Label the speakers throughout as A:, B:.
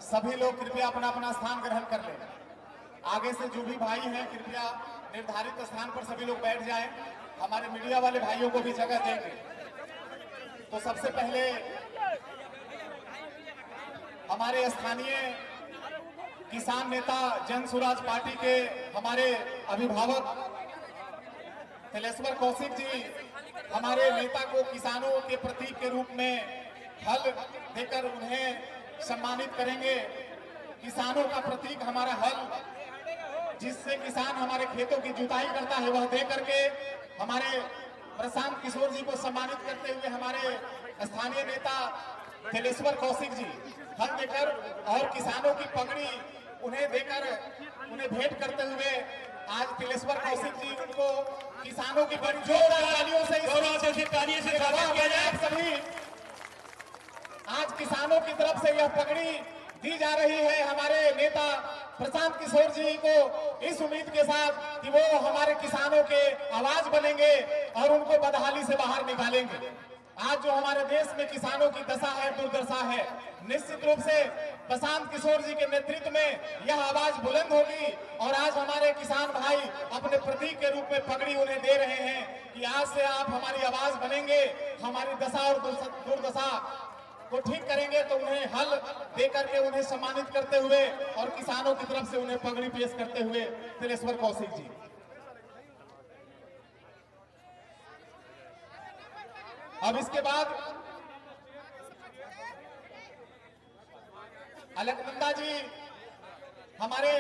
A: सभी लोग कृपया अपना अपना स्थान ग्रहण कर लें। आगे से जो भी भाई हैं कृपया निर्धारित स्थान पर सभी लोग बैठ जाएं। हमारे मीडिया वाले भाइयों को भी जगह देंगे। तो सबसे पहले हमारे स्थानीय किसान नेता जन स्वराज पार्टी के हमारे अभिभावक तिलेश्वर कौशिक जी हमारे नेता को किसानों के प्रतीक के रूप में हल देकर उन्हें सम्मानित करेंगे। किसानों का प्रतीक हमारा हल, जिससे किसान हमारे खेतों की जुताई करता है, वह दे करके हमारे प्रशांत किशोर जी को सम्मानित करते हुए हमारे स्थानीय नेता तिलेश्वर कौशिक जी हल देकर और किसानों की पगड़ी उन्हें देकर उन्हें भेंट करते हुए आज तिलेश्वर कौशिक जी उनको किसानों की बड़ी जोरदार तालियों से स्वागत किया जाए। सभी आज किसानों की तरफ से यह पगड़ी दी जा रही है हमारे नेता प्रशांत किशोर जी को, इस उम्मीद के साथ कि वो हमारे किसानों के आवाज बनेंगे और उनको बदहाली से बाहर निकालेंगे। आज जो हमारे देश में किसानों की दशा है, दुर्दशा है, निश्चित रूप से प्रशांत किशोर जी के नेतृत्व में यह आवाज बुलंद होगी और आज हमारे किसान भाई अपने प्रतीक के रूप में पगड़ी उन्हें दे रहे हैं कि आज से आप हमारी आवाज बनेंगे, हमारी दशा और दुर्दशा को ठीक करेंगे। तो उन्हें हल दे करके उन्हें सम्मानित करते हुए और किसानों की तरफ से उन्हें पगड़ी पेश करते हुए तिलेश्वर कौशिक जी। अब इसके बाद अलकनंदा जी हमारे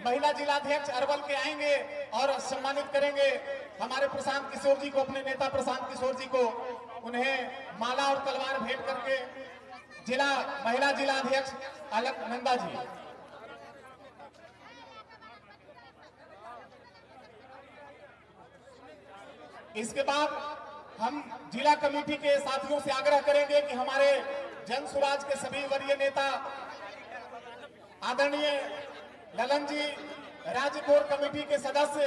A: महिला जिलाध्यक्ष अरवल के आएंगे और सम्मानित करेंगे हमारे प्रशांत किशोर जी को, अपने नेता प्रशांत किशोर जी को, उन्हें माला और तलवार भेंट करके महिला जिलाध्यक्ष अलकनंदा जी। इसके बाद हम जिला कमेटी के साथियों से आग्रह करेंगे कि हमारे जन स्वराज के सभी वरीय नेता आदरणीय ललन जी, राज्य कोर कमेटी के सदस्य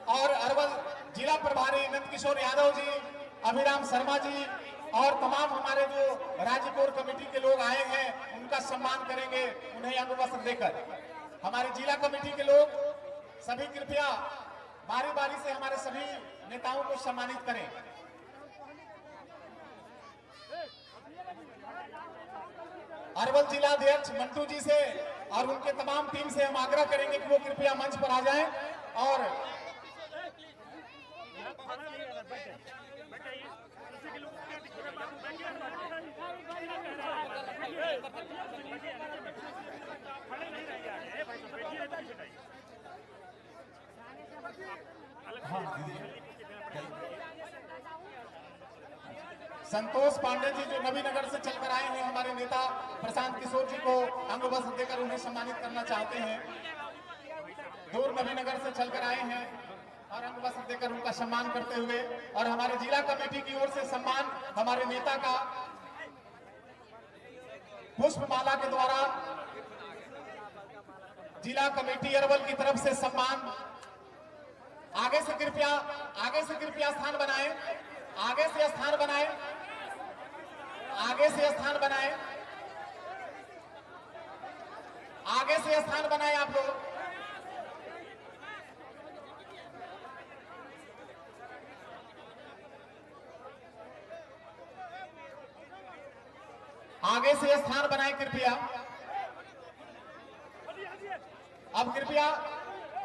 A: और अरवल जिला प्रभारी नंदकिशोर यादव जी, अभिराम शर्मा जी और तमाम हमारे जो राज्य कोर कमेटी के लोग आए हैं उनका सम्मान करेंगे उन्हें अंगवस्त्र देकर। हमारे जिला कमेटी के लोग सभी कृपया बारी बारी से हमारे सभी नेताओं को सम्मानित करें। अरवल जिलाध्यक्ष मंटू जी से और उनके तमाम टीम से हम आग्रह करेंगे कि वो कृपया मंच पर आ जाएं और संतोष पांडे जी जो नवीनगर से चलकर आए हैं, हमारे नेता प्रशांत किशोर जी को अंगवस्त्र देकर उन्हें सम्मानित करना चाहते हैं। दूर नवीनगर से चलकर आए हैं और अंगवस्त्र देकर उनका सम्मान करते हुए और हमारे जिला कमेटी की ओर से सम्मान हमारे नेता का पुष्पमाला के द्वारा जिला कमेटी अरवल की तरफ से सम्मान। आगे से कृपया स्थान बनाएं, आगे से स्थान बनाएं, आगे से स्थान बनाएं, आगे से स्थान बनाएं आप लोग। आगे से स्थान बनाएं कृपया। अब कृपया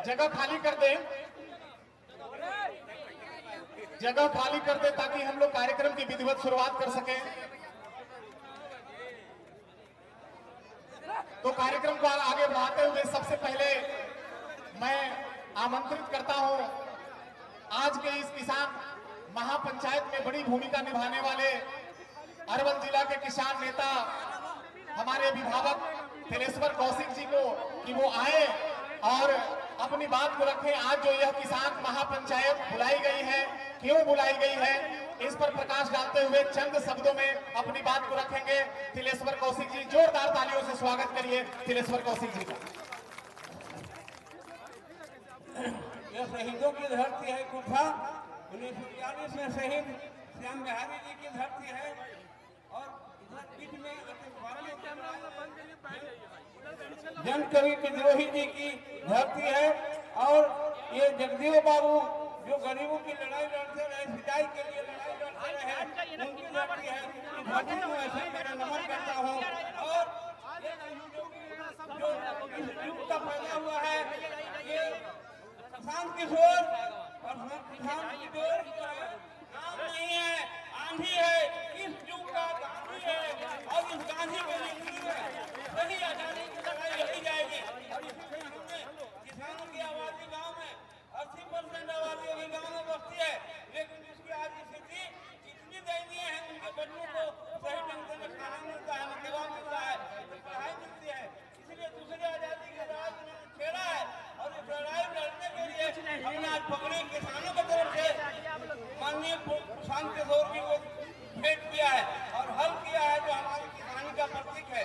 A: जगह खाली कर दें, जगह खाली कर दे ताकि हम लोग कार्यक्रम की विधिवत शुरुआत कर सकें। तो कार्यक्रम को आगे बढ़ाते हुए सबसे पहले मैं आमंत्रित करता हूं आज के इस किसान महापंचायत में बड़ी भूमिका निभाने वाले अरवल जिला के किसान नेता हमारे अभिभावक तिलेश्वर कौशिक जी को कि वो आए और अपनी बात को रखें। आज जो यह किसान महापंचायत बुलाई गई है, क्यों बुलाई गई है, इस पर प्रकाश डालते हुए चंद शब्दों में अपनी बात को रखेंगे तिलेश्वर कौशिक जी। जोरदार तालियों से स्वागत करिए तिलेश्वर कौशिक जी का।
B: यह शहीदों की धरती है कुफा, 1942 में शहीद श्याम बिहारी जी की धरती है और इधर बीच में जन कवि विद्रोही जी की धरती है। और ये जगदीव बाबू जो गरीबों की लड़ाई लड़ते रहे, सिंचाई के लिए लड़ाई लड़ते रहे, उनकी धरती है। इस धरती को ऐसे मैं नमन करता हूँ। और जो इस युग का पैदा हुआ है, ये प्रशांत किशोर और प्रशांत किशोर नाम नहीं है, आंधी है। इस युग का गांधी है और इस गांधी को सही आजादी की लड़ाई लड़ी जाएगी। और इसमें हमने किसानों की आबादी गांव में 80% आबादी अभी गांव में बसती है, लेकिन जिसकी आज स्थिति इतनी दयनीय है, उनके बच्चों को सही ढंग से न खाना मिलता है, न दवा मिलता है, न पढ़ाई मिलती है। इसलिए दूसरी आजादी की लड़ाई उन्होंने छेड़ा है। और इस लड़ाई लड़ने के लिए हमने आज पकड़ी किसानों की तरफ से माननीय प्रशांत किशोर जी को भेंट किया है और हल किया है, जो हमारी किसानी का प्रतीक है।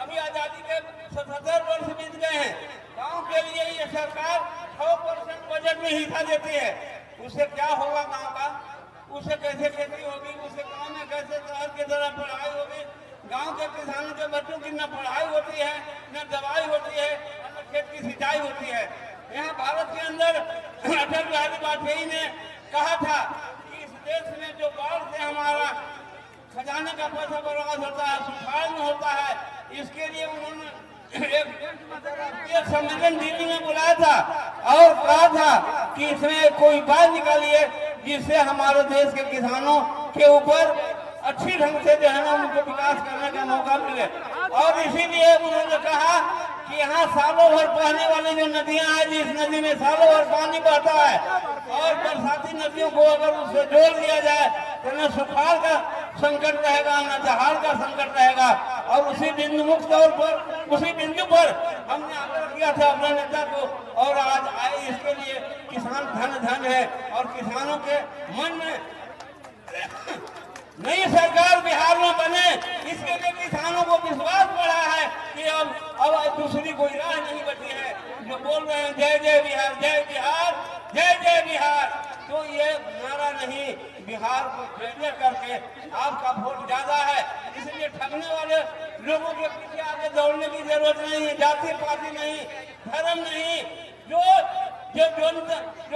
B: अभी आजादी के 77 वर्ष बीत गए हैं। गांव के लिए ये सरकार 6% बजट में हिस्सा देती है। उससे क्या होगा गांव का? उससे कैसे खेती होगी? उससे गांव में कैसे शहर की तरह पढ़ाई होगी? गांव के किसानों के बच्चों की न पढ़ाई होती है, न दवाई होती है, न खेत की सिंचाई होती है। यहाँ भारत के अंदर अटल बिहारी वाजपेयी ने कहा था कि इस देश में जो बाढ़ से हमारा खजाने का पैसा बर्बाद होता है, सुखाड़ में होता है, इसके लिए उन्होंने एक सम्मेलन दिल्ली में बुलाया था और कहा था कि इसमें कोई उपाय निकालिए जिससे हमारे देश के किसानों के ऊपर अच्छी ढंग से जो है ना उनको विकास करने का मौका मिले। और इसीलिए उन्होंने कहा कि यहाँ सालों भर बहने वाली जो नदियां हैं, जिस नदी में सालों भर पानी बहता है, और बरसाती नदियों को अगर उससे जोड़ दिया जाए तो न सुखाड़ का संकट रहेगा, न दहाड़ का संकट रहेगा। और उसी बिंदु मुक्त तौर पर, उसी बिंदु पर हमने आग्रह किया था अपने नेता को, और आज आए। इसके लिए किसान धन धन है और किसानों के मन में नई सरकार बिहार में बने, इसके लिए किसानों को विश्वास बढ़ा है कि अब दूसरी कोई राह नहीं बची है। जो बोल रहे हैं जय जय बिहार, जय बिहार, जय जय बिहार, तो ये नारा नहीं, बिहार को जय करके आपका वोट ज्यादा है। इसलिए ठगने वाले लोगों के पीछे आगे दौड़ने की जरूरत नहीं है। जाति पाति नहीं, धर्म नहीं, जो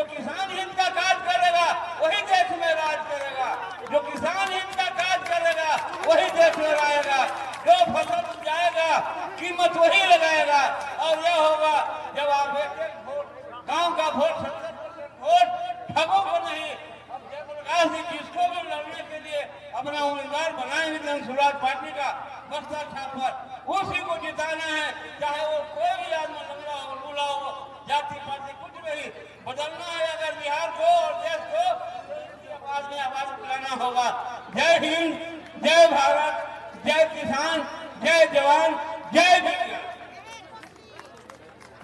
B: किसान हित का काज करेगा वही देश में राज करेगा। जो किसान हित का काज करेगा वही देश में आएगा। जो फसल उपजाएगा कीमत वही लगाएगा। और यह होगा जब आप एक वोट, गांव का वोट, 70% वोट ठगों को नहीं, अब जयप्रकाश जी जिसको भी लड़ने के लिए अपना उम्मीदवार बनाएंगे जनसुराज पार्टी का बस्ता छाप पर, उसी को जिताना है। चाहे वो कोई भी आदमी लंगड़ा हो, लूला हो, जाति पाति कुछ नहीं, बदलना है अगर बिहार को और देश को, आवाज में आवाज उठाना होगा। जय हिंद, जय भारत, जय किसान, जय जवान, जय विज्ञान।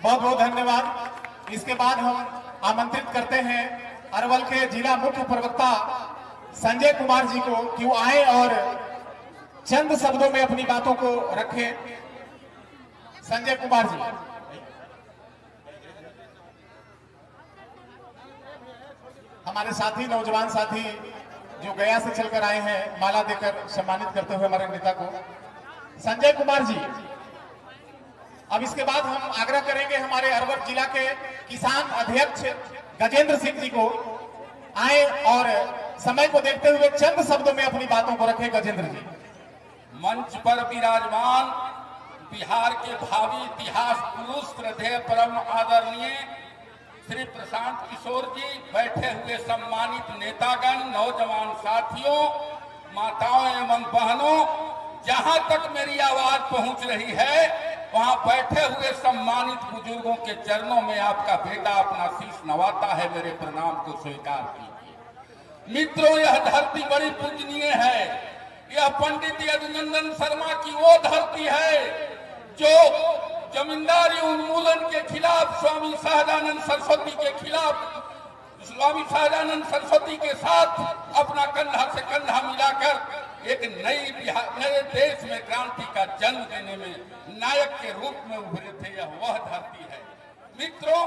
A: बहुत बहुत धन्यवाद। इसके बाद हम आमंत्रित करते हैं अरवल के जिला मुख्य प्रवक्ता संजय कुमार जी को कि वो आए और चंद शब्दों में अपनी बातों को रखें। संजय कुमार जी। हमारे साथी, नौजवान साथी जो गया से चलकर आए हैं, माला देकर सम्मानित करते हुए हमारे नेता को, संजय कुमार जी। अब इसके बाद हम आग्रह करेंगे हमारे अरवल जिला के किसान अध्यक्ष गजेंद्र सिंह जी को आए और समय को देखते हुए चंद शब्दों में अपनी बातों को रखें। गजेंद्र जी।
C: मंच पर विराजमान बिहार के भावी इतिहास पुरुष, श्रद्धेय परम आदरणीय श्री प्रशांत किशोर जी, बैठे हुए सम्मानित नेतागण, नौजवान साथियों, माताओं एवं बहनों, जहां तक मेरी आवाज पहुंच रही है वहां बैठे हुए सम्मानित बुजुर्गों के चरणों में आपका बेटा अपना शीश नवाता है। मेरे प्रणाम को स्वीकार कीजिए। मित्रों, यह धरती बड़ी पूजनीय है। यह पंडित यदुनंदन शर्मा की वो धरती है जो जमींदारी उन्मूलन के खिलाफ स्वामी सहजानंद सरस्वती के खिलाफ, स्वामी सहजानंद सरस्वती के साथ अपना कंधा से कंधा मिलाकर एक नए देश में क्रांति का जन्म देने में नायक के रूप में उभरे थे। यह वह धरती है। मित्रों,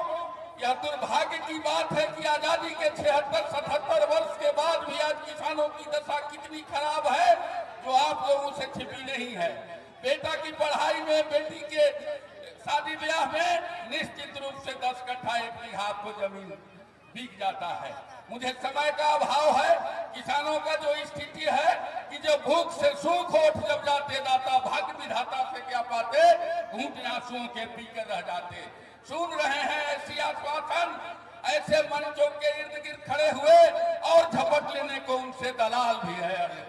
C: यह दुर्भाग्य की बात है कि आजादी के 76-77 वर्ष के बाद भी आज किसानों की दशा कितनी खराब है जो आप लोगों से छिपी नहीं है। बेटा की पढ़ाई में में बेटी के शादी ब्याह में निश्चित रूप से 10 कट्ठा 1 बीघा आपको जमीन बिक जाता है। मुझे समय का अभाव है। किसानों का जो स्थिति है कि जो भूख से सूख होठ जब जाते दाता भाग्य विधाता से क्या पाते, घूंट आंसुओं के पीकर रह जाते। सुन रहे हैं ऐसी आश्वासन, ऐसे मंचों के इर्द गिर्द खड़े हुए और झपट लेने को उनसे दलाल भी है। अरे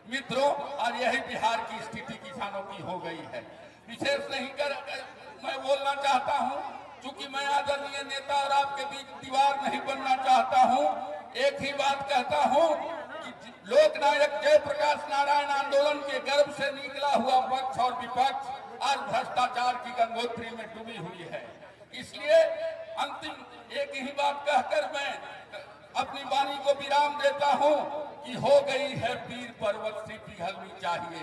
C: मित्रों, आज यही बिहार की स्थिति किसानों की हो गई है। विशेष नहीं कर मैं बोलना चाहता हूं, चूंकि मैं आदरणीय नेता और आपके बीच दीवार नहीं बनना चाहता हूं। एक ही बात कहता हूं कि लोकनायक जयप्रकाश नारायण आंदोलन के गर्भ से निकला हुआ पक्ष और विपक्ष आज भ्रष्टाचार की गंगोत्री में डूबी हुई है। इसलिए अंतिम एक ही बात कहकर मैं अपनी वाणी को विराम देता हूं कि हो गई है पीर पर्वत से पिघलनी चाहिए,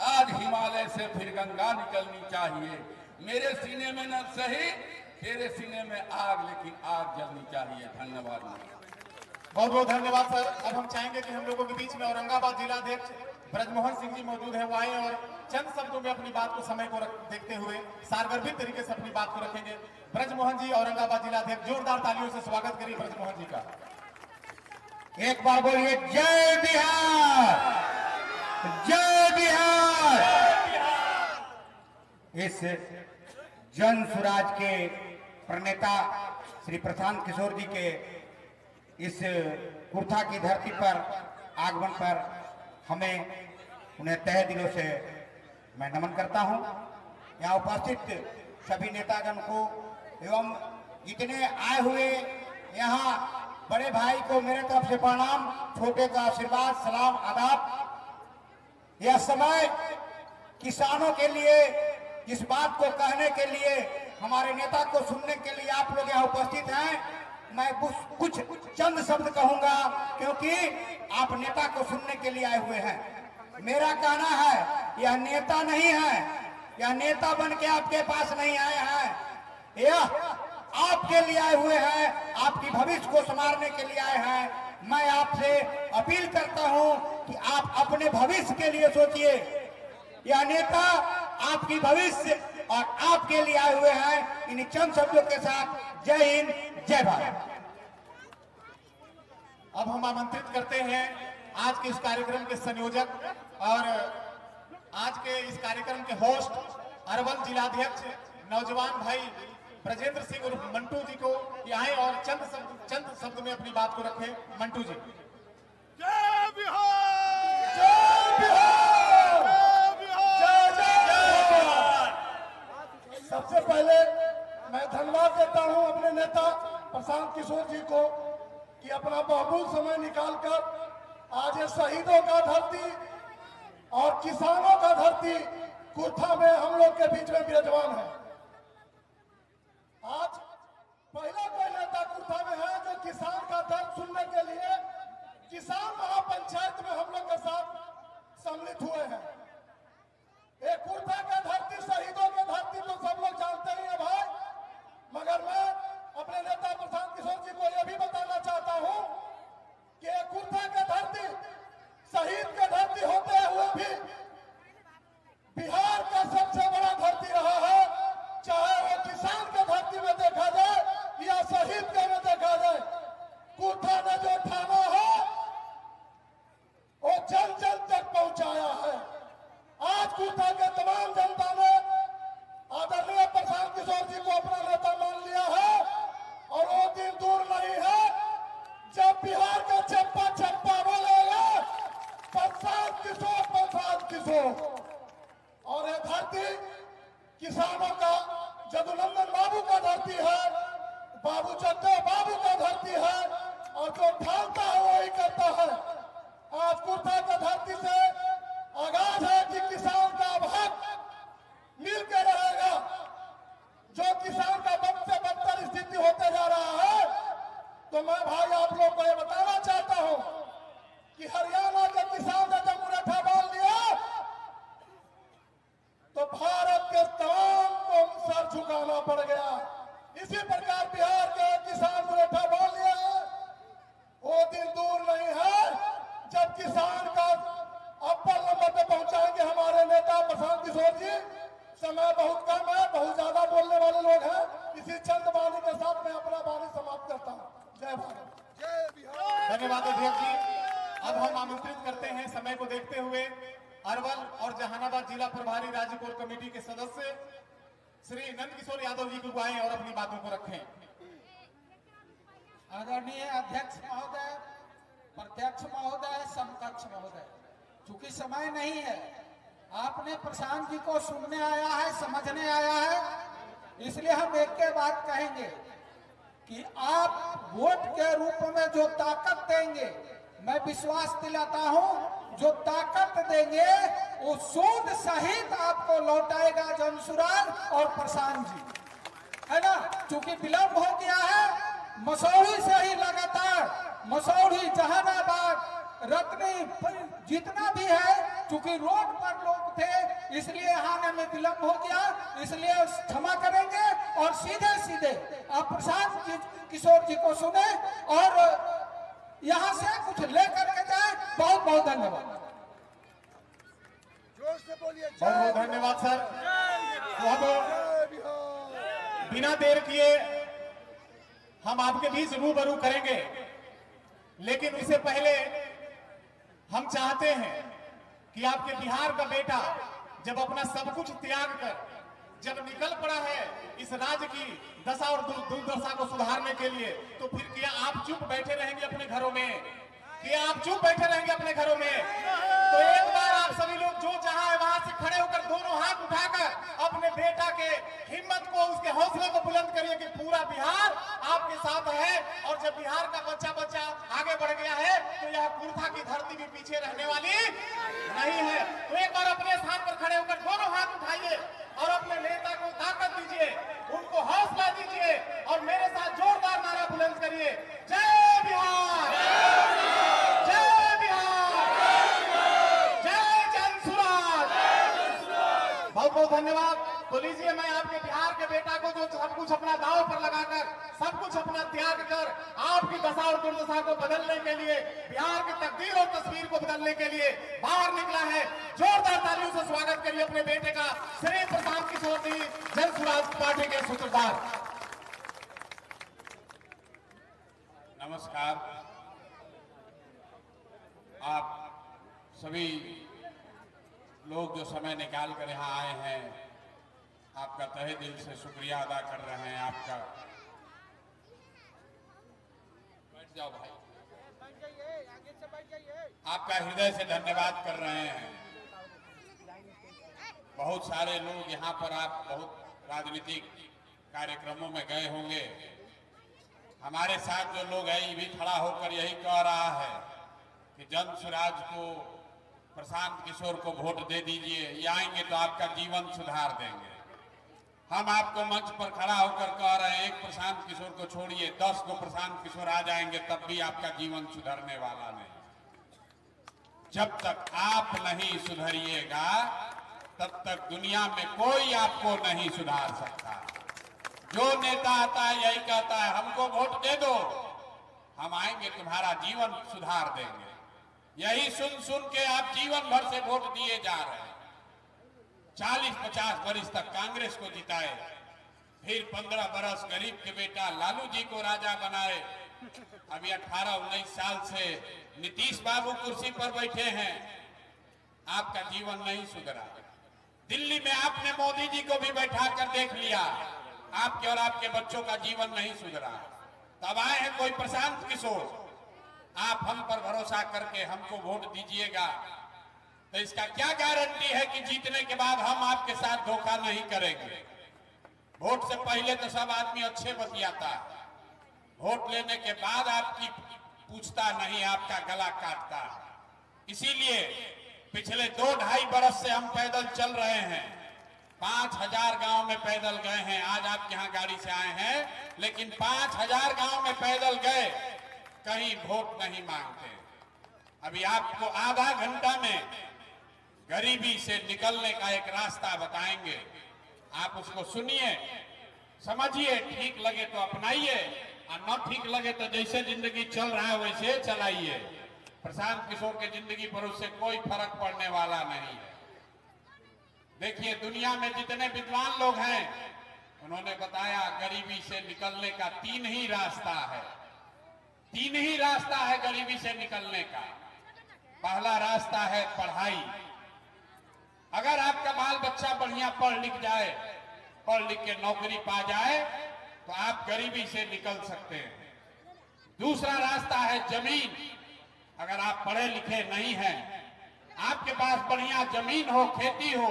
C: आज हिमालय से फिर गंगा निकलनी चाहिए। मेरे सीने में न सही तेरे सीने में आग, लेकिन आग जलनी चाहिए। धन्यवाद।
A: बहुत बहुत धन्यवाद सर। अब हम चाहेंगे कि हम लोगों के बीच में औरंगाबाद जिलाध्यक्ष ब्रजमोहन सिंह जी मौजूद है, वो आए और चंद शब्दों में अपनी बात को समय को देखते हुए सारगर्भित तरीके से अपनी बात को रखेंगे। ब्रजमोहन जी औरंगाबाद जिलाध्यक्ष, जोरदार तालियों से स्वागत करिए ब्रजमोहन जी का।
D: एक बार बोलिए जय बिहार, जय बिहार। इस जन स्वराज के प्रणेता श्री प्रशांत किशोर जी के इस कुर्था की धरती पर आगमन पर हमें उन्हें तहे दिलों से मैं नमन करता हूं। यहाँ उपस्थित सभी नेतागण को एवं जितने आए हुए यहाँ बड़े भाई को मेरे तरफ से प्रणाम, छोटे का आशीर्वाद, सलाम, आदाब। यह समय किसानों के लिए इस बात को कहने के लिए, हमारे नेता को सुनने के लिए आप लोग यहाँ उपस्थित हैं। मैं कुछ चंद शब्द कहूंगा क्योंकि आप नेता को सुनने के लिए आए हुए हैं। मेरा कहना है यह नेता नहीं है, यह नेता बन के आपके पास नहीं आए हैं, यह आपके लिए आए हुए हैं, आपकी भविष्य को संवारने के लिए आए हैं। मैं आपसे अपील करता हूं कि आप अपने भविष्य के लिए सोचिए। यह नेता आपकी भविष्य और आपके लिए आए हुए हैं। इन चंद शब्दों के साथ जय हिंद, जय भारत।
A: अब हम आमंत्रित करते हैं आज के इस कार्यक्रम के संयोजक और आज के इस कार्यक्रम के होस्ट अरवल जिलाध्यक्ष नौजवान भाई ब्रजेंद्र सिंह उर्फ मंटू जी को आए और चंद शब्द में अपनी बात को रखें। मंटू जी।
E: जय बिहार,
A: जय बिहार,
E: जय बिहार। सबसे पहले मैं धन्यवाद देता हूं अपने नेता प्रशांत किशोर जी को कि अपना बहुमूल्य समय निकालकर आज ये शहीदों का धरती और किसानों का धरती कुर्था में हम लोग के बीच में विराजमान है। आज पहला कोई नेता कुर्था में है जो किसान का दर्द सुनने के लिए किसान महापंचायत में हम लोग के साथ सम्मिलित हुए हैं। एक कुर्था का धरती, शहीदों की धरती तो सब लोग जानते ही है भाई, मगर मैं अपने नेता प्रशांत किशोर जी को यह भी बताना चाहता हूं कि एक कुर्था का धरती, शहीद का धरती होते हुए भी बिहार का सबसे बड़ा धरती रहा है, चाहे वो किसान के धरती में देखा जाए या शहीद के में देखा जाए। कुर्था ने जो ठाना है वो जन जन तक पहुंचाया है। आज कुर्था के तमाम जनता ने आदरणीय प्रशांत किशोर जी को अपना नेता मान लिया है और वो दिन दूर नहीं है जब बिहार का चप्पा चप्पा बोलेगा प्रशांत किशोर, प्रशांत किशोर। और ये धरती किसानों का जदुनंदन बाबू का धरती है, बाबू चंद्र बाबू का धरती है और जो ठानता है वही करता है। आज कुर्था का धरती से आगाज है कि किसान का हक मिल के रहेगा। जो किसान का बद से बदतर स्थिति होते जा रहा है, तो मैं भाई आप लोग को ये बताना चाहता हूं कि हरियाणा के किसान ने जब मुनाफा बांध लिया तो भारत के तमाम को सर झुकाना पड़ गया। इसी प्रकार बिहार के किसान मुनाफा बांध लिया है। वो दिन दूर नहीं है जब किसान का अव्वल नंबर पे पहुंचाएंगे हमारे नेता प्रशांत किशोर जी, समय बहुत कम है, बहुत ज्यादा बोलने वाले लोग हैं। इसी चंद वाणी के साथ मैं अपना वाणी समाप्त करता हूँ। जय भारत, जय बिहार।
A: धन्यवाद अध्यक्ष जी। अब हम आमंत्रित करते हैं समय को देखते हुए अरवल और जहानाबाद जिला प्रभारी राज्य कोर कमेटी के सदस्य श्री नंदकिशोर यादव जी को बुलाएं और अपनी बातों को रखें।
F: आदरणीय अध्यक्ष महोदय, प्रत्यक्ष महोदय, समकक्ष महोदय, चूंकि समय नहीं है, आपने प्रशांत जी को सुनने आया है, समझने आया है, इसलिए हम एक के बाद कहेंगे कि आप वोट के रूप में जो ताकत देंगे, मैं विश्वास दिलाता हूं, जो ताकत देंगे वो सूद सहित आपको लौटाएगा जनसुराज और प्रशांत जी, है ना। चूंकि विलंब हो गया है, मसौढ़ी से ही लगातार, मसौढ़ी, जहानाबाद, रत्नी, जितना भी है, चूंकि रोड पर लोग थे इसलिए आने में विलंब हो गया, इसलिए क्षमा करेंगे और सीधे सीधे आप प्रशांत किशोर जी को सुने और यहाँ से कुछ लेकर के जाए। बहुत बहुत धन्यवाद।
E: जोर से बोलिए,
A: बहुत बहुत धन्यवाद सर। तो अब बिना देर किए हम आपके बीच रूबरू करेंगे, लेकिन उससे पहले हम चाहते हैं कि आपके बिहार का बेटा जब अपना सब कुछ त्याग कर जब निकल पड़ा है इस राज्य की दशा और दुर्दशा को सुधारने के लिए, तो फिर क्या आप चुप बैठे रहेंगे अपने घरों में? क्या आप चुप बैठे रहेंगे अपने घरों में? तो एक बार आप सभी लोग जो जहां है वहां से खड़े होकर दोनों हाथ उठाकर अपने बेटा के हिम्मत को, उसके हौसले को बुलंद करिए कि पूरा बिहार आपके साथ है। और जब बिहार का बच्चा बच्चा आगे बढ़ गया है तो यह कुर्था की धरती भी पीछे रहने वाली नहीं है। तो एक बार अपने स्थान पर खड़े होकर दोनों हाथ उठाइए और अपने नेता को ताकत दीजिए, उनको हौसला दीजिए और मेरे साथ जोरदार नारा बुलंद करिए, जय बिहार, जय बिहार, जय जनसुराज। बहुत बहुत धन्यवाद। तो लीजिए, मैं आपके बिहार के बेटा को जो सब कुछ अपना दांव पर लगाकर, सब कुछ अपना त्याग कर आपकी दशा और दुर्दशा को बदलने के लिए, बिहार की तकदीर और तस्वीर को बदलने के लिए बाहर निकला है। जोरदार तालियों से स्वागत करिए अपने बेटे का, श्री प्रशांत किशोर जी, जनसुराज पार्टी के सूत्रधार।
C: नमस्कार। आप सभी लोग जो समय निकाल कर यहाँ आए हैं, आपका तहे दिल से शुक्रिया अदा कर रहे हैं। आपका बैठ जाओ भाई, आपका हृदय से धन्यवाद कर रहे हैं। बहुत सारे लोग यहाँ पर, आप बहुत राजनीतिक कार्यक्रमों में गए होंगे। हमारे साथ जो लोग हैं, ये भी खड़ा होकर यही कह रहा है कि जनसुराज को, प्रशांत किशोर को वोट दे दीजिए, ये आएंगे तो आपका जीवन सुधार देंगे। हम आपको मंच पर खड़ा होकर कह रहे हैं, एक प्रशांत किशोर को छोड़िए, 10 को प्रशांत किशोर आ जाएंगे तब भी आपका जीवन सुधरने वाला नहीं। जब तक आप नहीं सुधरिएगा तब तक दुनिया में कोई आपको नहीं सुधार सकता। जो नेता आता है यही कहता है, हमको वोट दे दो, हम आएंगे तुम्हारा जीवन सुधार देंगे। यही सुन सुन के आप जीवन भर से वोट दिए जा रहे हैं। 40-50 वर्ष तक कांग्रेस को जिताए, फिर 15 बरस गरीब के बेटा लालू जी को राजा बनाए। अभी 18-19 साल से नीतीश बाबू कुर्सी पर बैठे हैं। आपका जीवन नहीं सुधरा। दिल्ली में आपने मोदी जी को भी बैठा कर देख लिया, आपके और आपके बच्चों का जीवन नहीं सुधरा। तब आए हैं कोई प्रशांत किशोर, आप हम पर भरोसा करके हमको वोट दीजिएगा, तो इसका क्या गारंटी है कि जीतने के बाद हम आपके साथ धोखा नहीं करेंगे। वोट से पहले तो सब आदमी अच्छे बतियाता है, वोट लेने के बाद आपकी पूछता नहीं, आपका गला काटता है। इसीलिए पिछले 2-2.5 बरस से हम पैदल चल रहे हैं। 5000 गांव में पैदल गए हैं। आज आप यहाँ गाड़ी से आए हैं, लेकिन 5000 गांव में पैदल गए, कहीं वोट नहीं मांगते। अभी आपको आधा घंटा में गरीबी से निकलने का एक रास्ता बताएंगे, आप उसको सुनिए, समझिए, ठीक लगे तो अपनाइए और न ठीक लगे तो जैसे जिंदगी चल रहा है वैसे चलाइए। प्रशांत किशोर की जिंदगी पर उससे कोई फर्क पड़ने वाला नहीं है। देखिए, दुनिया में जितने विद्वान लोग हैं उन्होंने बताया गरीबी से निकलने का 3 ही रास्ता है। 3 ही रास्ता है गरीबी से निकलने का। पहला रास्ता है पढ़ाई। अगर आपका बाल बच्चा बढ़िया पढ़ लिख जाए, पढ़ लिख के नौकरी पा जाए तो आप गरीबी से निकल सकते हैं। दूसरा रास्ता है जमीन। अगर आप पढ़े लिखे नहीं हैं, आपके पास बढ़िया जमीन हो, खेती हो,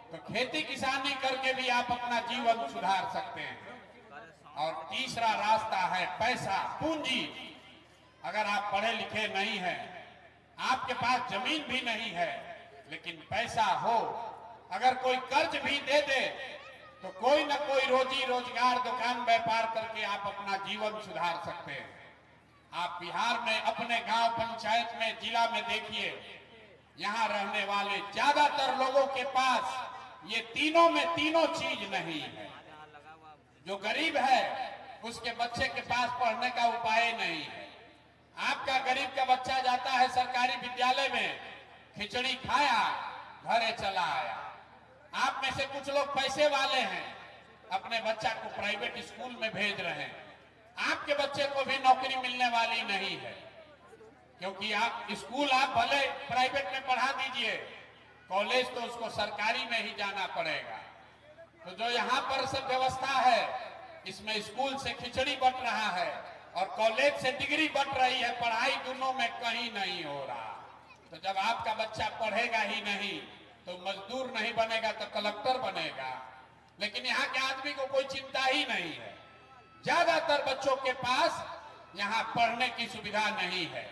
C: तो खेती किसानी करके भी आप अपना जीवन सुधार सकते हैं। और तीसरा रास्ता है पैसा, पूंजी। अगर आप पढ़े लिखे नहीं हैं, आपके पास जमीन भी नहीं है, लेकिन पैसा हो, अगर कोई कर्ज भी दे दे तो कोई ना कोई रोजी रोजगार, दुकान व्यापार करके आप अपना जीवन सुधार सकते हैं। आप बिहार में अपने गांव पंचायत में, जिला में देखिए, यहाँ रहने वाले ज्यादातर लोगों के पास ये तीनों में तीनों चीज नहीं है। जो गरीब है उसके बच्चे के पास पढ़ने का उपाय नहीं है। आपका गरीब का बच्चा जाता है सरकारी विद्यालय में, खिचड़ी खाया, घरे चला आया। आप में से कुछ लोग पैसे वाले हैं, अपने बच्चा को प्राइवेट स्कूल में भेज रहे हैं। आपके बच्चे को भी नौकरी मिलने वाली नहीं है, क्योंकि आप स्कूल आप भले प्राइवेट में पढ़ा दीजिए, कॉलेज तो उसको सरकारी में ही जाना पड़ेगा। तो जो यहाँ पर सब व्यवस्था है, इसमें स्कूल से खिचड़ी बंट रहा है और कॉलेज से डिग्री बंट रही है। पढ़ाई दोनों में कहीं नहीं हो रहा। तो जब आपका बच्चा पढ़ेगा ही नहीं तो मजदूर नहीं बनेगा तो कलेक्टर बनेगा। लेकिन यहाँ के आदमी को कोई चिंता ही नहीं है। ज्यादातर बच्चों के पास यहाँ पढ़ने की सुविधा नहीं है।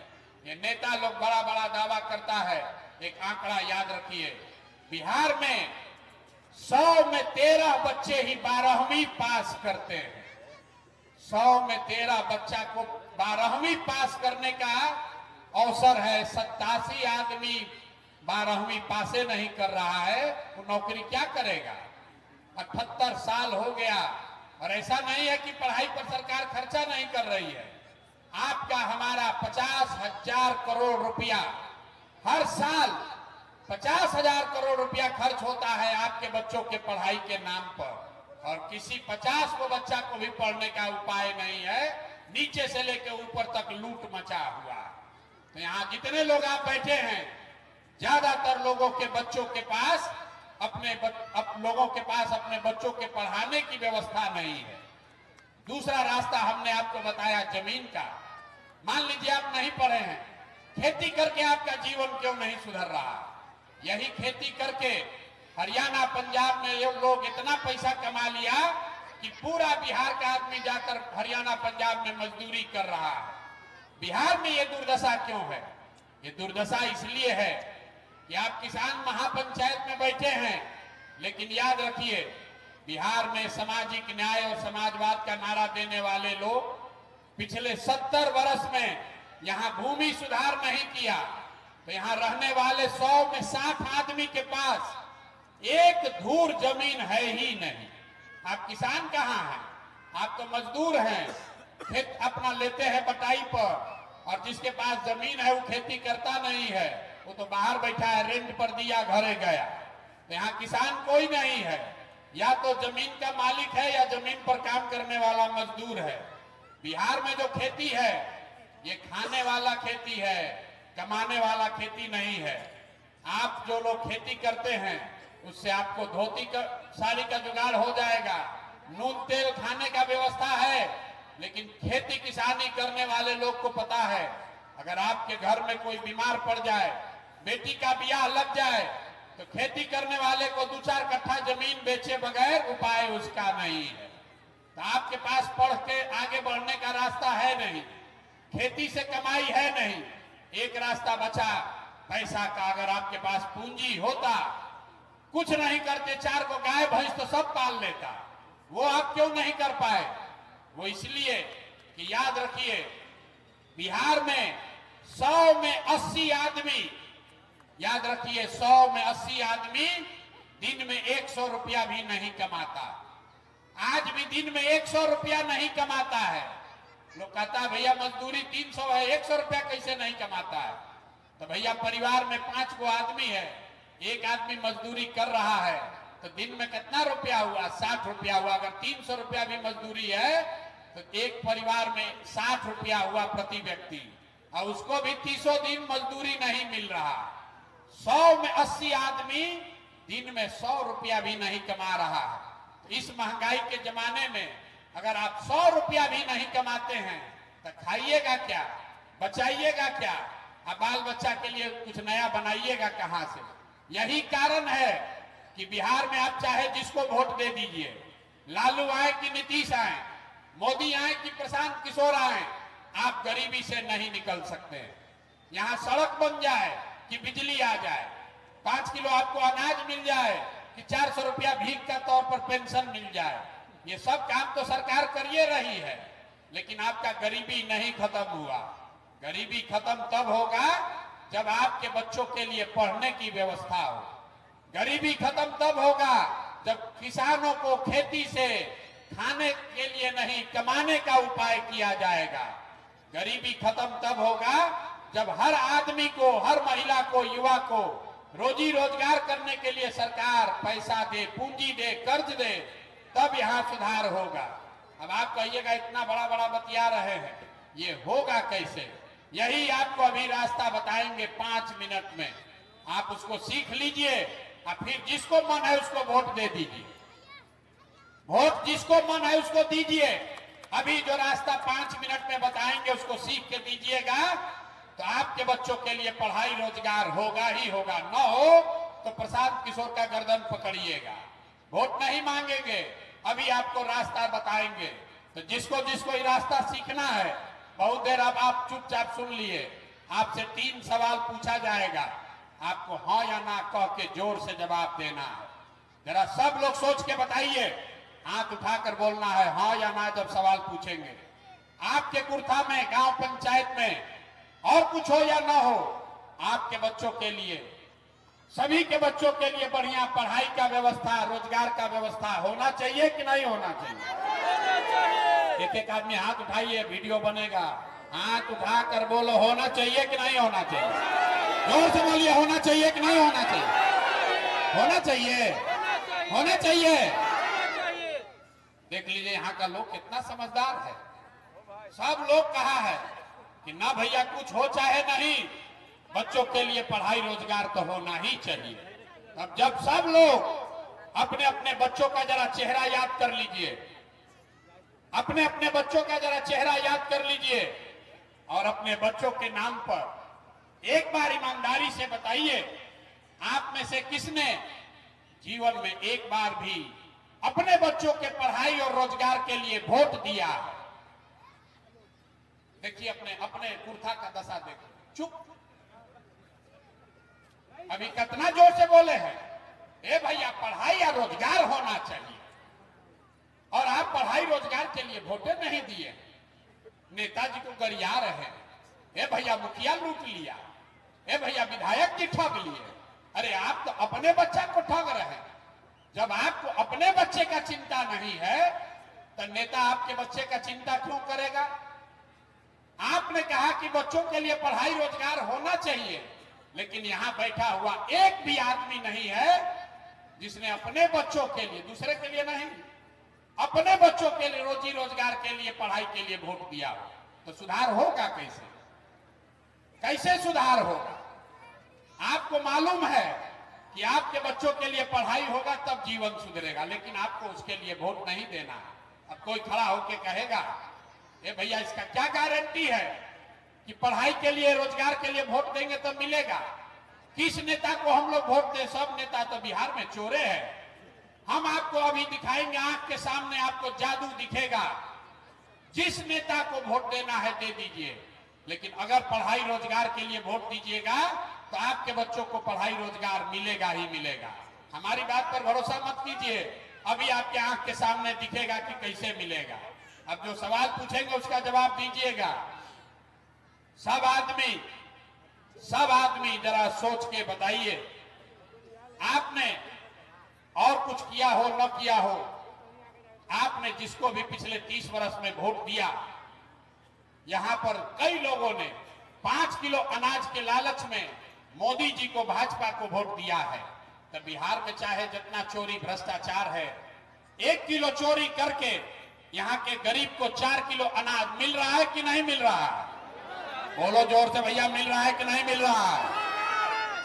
C: ये नेता लोग बड़ा बड़ा दावा करता है। एक आंकड़ा याद रखिए, बिहार में 100 में 13 बच्चे ही 12वीं पास करते हैं। 100 में 13 बच्चा को 12वीं पास करने का अवसर है। 87 आदमी 12वीं पासे नहीं कर रहा है, वो नौकरी क्या करेगा? 78 साल हो गया और ऐसा नहीं है कि पढ़ाई पर सरकार खर्चा नहीं कर रही है। आपका हमारा 50,000 करोड़ रुपया हर साल 50,000 करोड़ रुपया खर्च होता है आपके बच्चों के पढ़ाई के नाम पर, और किसी 50 को बच्चा को भी पढ़ने का उपाय नहीं है। नीचे से लेकर ऊपर तक लूट मचा हुआ। तो यहाँ जितने लोग आप बैठे हैं, ज्यादातर लोगों के बच्चों के पास अपने बच्चों के पढ़ाने की व्यवस्था नहीं है। दूसरा रास्ता हमने आपको बताया जमीन का। मान लीजिए आप नहीं पढ़े हैं, खेती करके आपका जीवन क्यों नहीं सुधर रहा? यही खेती करके हरियाणा पंजाब में ये लोग इतना पैसा कमा लिया कि पूरा बिहार का आदमी जाकर हरियाणा पंजाब में मजदूरी कर रहा है। बिहार में ये दुर्दशा क्यों है? ये दुर्दशा इसलिए है कि आप किसान महापंचायत में बैठे हैं, लेकिन याद रखिए, बिहार में सामाजिक न्याय और समाजवाद का नारा देने वाले लोग पिछले 70 वर्ष में यहाँ भूमि सुधार नहीं किया। तो यहाँ रहने वाले 100 में 60 आदमी के पास एक धूर जमीन है ही नहीं। आप किसान कहाँ हैं? आप तो मजदूर हैं, खेत अपना लेते हैं बटाई पर, और जिसके पास जमीन है वो खेती करता नहीं है, वो तो बाहर बैठा है, रेंट पर दिया, घरे गया। तो यहाँ किसान कोई नहीं है, या तो जमीन का मालिक है या जमीन पर काम करने वाला मजदूर है। बिहार में जो खेती है ये खाने वाला खेती है, कमाने वाला खेती नहीं है। आप जो लोग खेती करते हैं उससे आपको धोती का साड़ी का जुगाड़ हो जाएगा, नून तेल खाने का व्यवस्था है, लेकिन खेती किसानी करने वाले लोग को पता है, अगर आपके घर में कोई बीमार पड़ जाए, बेटी का ब्याह लग जाए, तो खेती करने वाले को 2-4 कट्ठा जमीन बेचे बगैर उपाय उसका नहीं है। तो आपके पास पढ़ के आगे बढ़ने का रास्ता है नहीं, खेती से कमाई है नहीं। एक रास्ता बचा पैसा का। अगर आपके पास पूंजी होता, कुछ नहीं करते, 4 को गाय भैंस तो सब पाल लेता, वो आप क्यों नहीं कर पाए? वो इसलिए कि याद रखिए, बिहार में 100 में 80 आदमी, याद रखिए 100 में 80 आदमी दिन में 100 रुपया भी नहीं कमाता। आज भी दिन में 100 रुपया नहीं कमाता है। लोग कहता है भैया मजदूरी 300 है, 100 रुपया कैसे नहीं कमाता है? तो भैया परिवार में 5 को आदमी है, एक आदमी मजदूरी कर रहा है तो दिन में कितना रुपया हुआ? 60 रुपया हुआ। अगर 300 रुपया भी मजदूरी है तो एक परिवार में 60 रुपया हुआ प्रति व्यक्ति, और उसको भी 30 दिन मजदूरी नहीं मिल रहा। 100 में 80 आदमी दिन में 100 रुपया भी नहीं कमा रहा है। इस महंगाई के जमाने में अगर आप 100 रुपया भी नहीं कमाते हैं तो खाइएगा क्या, बचाइएगा क्या, अब बाल बच्चा के लिए कुछ नया बनाइएगा कहां से? यही कारण है कि बिहार में आप चाहे जिसको वोट दे दीजिए, लालू आए कि नीतीश आए, मोदी आए कि प्रशांत किशोर आए, आप गरीबी से नहीं निकल सकते। यहां सड़क बन जाए कि बिजली आ जाए, 5 किलो आपको अनाज मिल जाए कि 400 रुपया भीख का तौर पर पेंशन मिल जाए, ये सब काम तो सरकार करिए रही है, लेकिन आपका गरीबी नहीं खत्म हुआ। गरीबी खत्म तब होगा जब आपके बच्चों के लिए पढ़ने की व्यवस्था हो। गरीबी खत्म तब होगा जब किसानों को खेती से खाने के लिए नहीं कमाने का उपाय किया जाएगा। गरीबी खत्म तब होगा जब हर आदमी को, हर महिला को, युवा को रोजी रोजगार करने के लिए सरकार पैसा दे, पूंजी दे, कर्ज दे, तब यहां सुधार होगा। अब आप कहिएगा इतना बड़ा बड़ा बतिया रहे हैं, ये होगा कैसे? यही आपको अभी रास्ता बताएंगे 5 मिनट में। आप उसको सीख लीजिए और फिर जिसको मन है उसको वोट दे दीजिए। वोट जिसको मन है उसको दीजिए। अभी जो रास्ता 5 मिनट में बताएंगे उसको सीख के दीजिएगा तो आपके बच्चों के लिए पढ़ाई रोजगार होगा ही होगा। न हो तो प्रशांत किशोर का गर्दन पकड़िएगा। वोट नहीं मांगेंगे, अभी आपको रास्ता बताएंगे। तो जिसको जिसको ये रास्ता सीखना है, बहुत देर अब आप चुपचाप सुन लिए। आपसे 3 सवाल पूछा जाएगा, आपको हाँ या ना कह के जोर से जवाब देना है। जरा सब लोग सोच के बताइए, हाथ उठाकर बोलना है हाँ या ना जब सवाल पूछेंगे। आपके कुर्था में, गांव पंचायत में और कुछ हो या ना हो, आपके बच्चों के लिए, सभी के बच्चों के लिए बढ़िया पढ़ाई का व्यवस्था, रोजगार का व्यवस्था होना चाहिए कि नहीं होना चाहिए? एक एक आदमी हाथ उठाइए, वीडियो बनेगा। हाथ उठाकर बोलो, होना चाहिए कि नहीं होना चाहिए? जोर से बोलिए, होना चाहिए कि नहीं होना चाहिए? होना चाहिए, होना चाहिए। देख लीजिए यहाँ का लोग कितना समझदार है। सब लोग कहा है कि ना भैया कुछ हो चाहे नहीं, बच्चों के लिए पढ़ाई रोजगार तो होना ही चाहिए। अब जब सब लोग अपने अपने बच्चों का जरा चेहरा याद कर लीजिए, अपने अपने बच्चों का जरा चेहरा याद कर लीजिए और अपने बच्चों के नाम पर एक बार ईमानदारी से बताइए, आप में से किसने जीवन में एक बार भी अपने बच्चों के पढ़ाई और रोजगार के लिए वोट दिया है? देखिए अपने अपने कुर्ता का दशा देखो। चुप, अभी कितना जोर से बोले हैं, ए भैया पढ़ाई या रोजगार होना चाहिए, और आप पढ़ाई रोजगार के लिए वोटे नहीं दिए। नेताजी को गरिया रहे हैं, ए भैया मुखिया लूट लिया, ए भैया विधायक जी ठग लिए। अरे आप तो अपने बच्चा को ठग रहे हैं। जब आपको अपने बच्चे का चिंता नहीं है तो नेता आपके बच्चे का चिंता क्यों करेगा? आपने कहा कि बच्चों के लिए पढ़ाई रोजगार होना चाहिए, लेकिन यहां बैठा हुआ एक भी आदमी नहीं है जिसने अपने बच्चों के लिए, दूसरे के लिए नहीं, अपने बच्चों के लिए रोजी रोजगार के लिए, पढ़ाई के लिए वोट दिया हो। तो सुधार होगा कैसे? कैसे सुधार होगा? आपको मालूम है कि आपके बच्चों के लिए पढ़ाई होगा तब जीवन सुधरेगा, लेकिन आपको उसके लिए वोट नहीं देना है। अब कोई खड़ा होकर कहेगा, ए भैया इसका क्या गारंटी है कि पढ़ाई के लिए, रोजगार के लिए वोट देंगे तो मिलेगा? किस नेता को हम लोग वोट दें? सब नेता तो बिहार में चोरे हैं। हम आपको अभी दिखाएंगे, आंख के सामने आपको जादू दिखेगा। जिस नेता को वोट देना है दे दीजिए, लेकिन अगर पढ़ाई रोजगार के लिए वोट दीजिएगा तो आपके बच्चों को पढ़ाई रोजगार मिलेगा ही मिलेगा। हमारी बात पर भरोसा मत कीजिए, अभी आपके आंख के सामने दिखेगा कि कैसे मिलेगा। अब जो सवाल पूछेंगे उसका जवाब दीजिएगा। सब आदमी जरा सोच के बताइए, आपने और कुछ किया हो न किया हो, आपने जिसको भी पिछले 30 वर्ष में वोट दिया, यहां पर कई लोगों ने 5 किलो अनाज के लालच में
G: मोदी जी को, भाजपा को वोट दिया है, तो बिहार में चाहे जितना चोरी भ्रष्टाचार है, 1 किलो चोरी करके यहाँ के गरीब को 4 किलो अनाज मिल रहा है कि नहीं मिल रहा है? बोलो जोर से भैया, मिल रहा है कि नहीं मिल रहा है?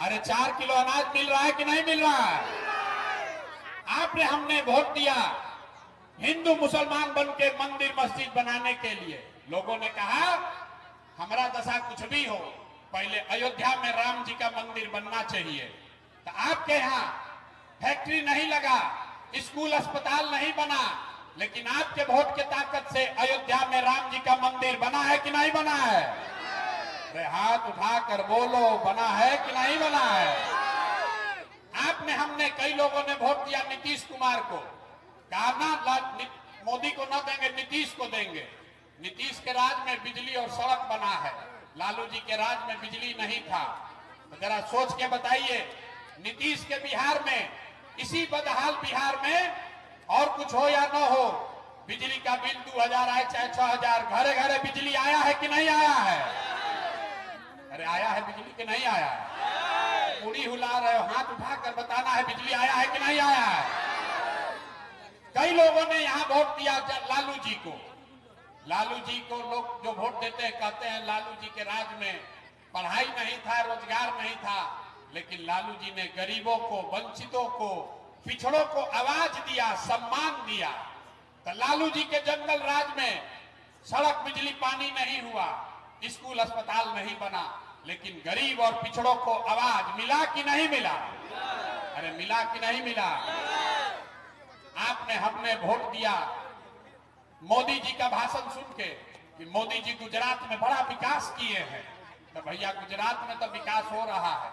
G: अरे 4 किलो अनाज मिल रहा है कि नहीं मिल रहा है? आपने, हमने वोट दिया हिंदू मुसलमान बन के मंदिर मस्जिद बनाने के लिए। लोगों ने कहा हमारा दशा कुछ भी हो, पहले अयोध्या में राम जी का मंदिर बनना चाहिए। तो आपके यहाँ फैक्ट्री नहीं लगा, स्कूल अस्पताल नहीं बना, लेकिन आपके वोट के ताकत से अयोध्या में राम जी का मंदिर बना है कि नहीं बना है? अरे हाथ उठाकर बोलो, बना है कि नहीं बना है? आपने, हमने, कई लोगों ने वोट दिया नीतीश कुमार को, कहा ना मोदी को न देंगे, नीतीश को देंगे। नीतीश के राज में बिजली और सड़क बना है, लालू जी के राज में बिजली नहीं था। तो जरा सोच के बताइए, नीतीश के बिहार में, इसी बदहाल बिहार में, और कुछ हो या न हो, बिजली का बिल 2000 आए चाहे 6000, घरे घरे बिजली आया है कि नहीं आया है? अरे आया है बिजली कि नहीं आया है? पूरी हुला रहे हो, हाथ उठाकर बताना है बिजली आया है कि नहीं आया है? कई लोगों ने यहाँ वोट दिया लालू जी को। लालू जी को लोग जो वोट देते हैं कहते हैं लालू जी के राज में पढ़ाई नहीं था, रोजगार नहीं था, लेकिन लालू जी ने गरीबों को, वंचितों को, पिछड़ों को आवाज दिया, सम्मान दिया। तो लालू जी के जंगल राज में सड़क, बिजली, पानी नहीं हुआ, स्कूल अस्पताल नहीं बना, लेकिन गरीब और पिछड़ों को आवाज मिला कि नहीं मिला? अरे मिला कि नहीं मिला? आपने, हमने वोट दिया मोदी जी का भाषण सुन के कि मोदी जी गुजरात में बड़ा विकास किए हैं। तो भैया गुजरात में तो विकास हो रहा है,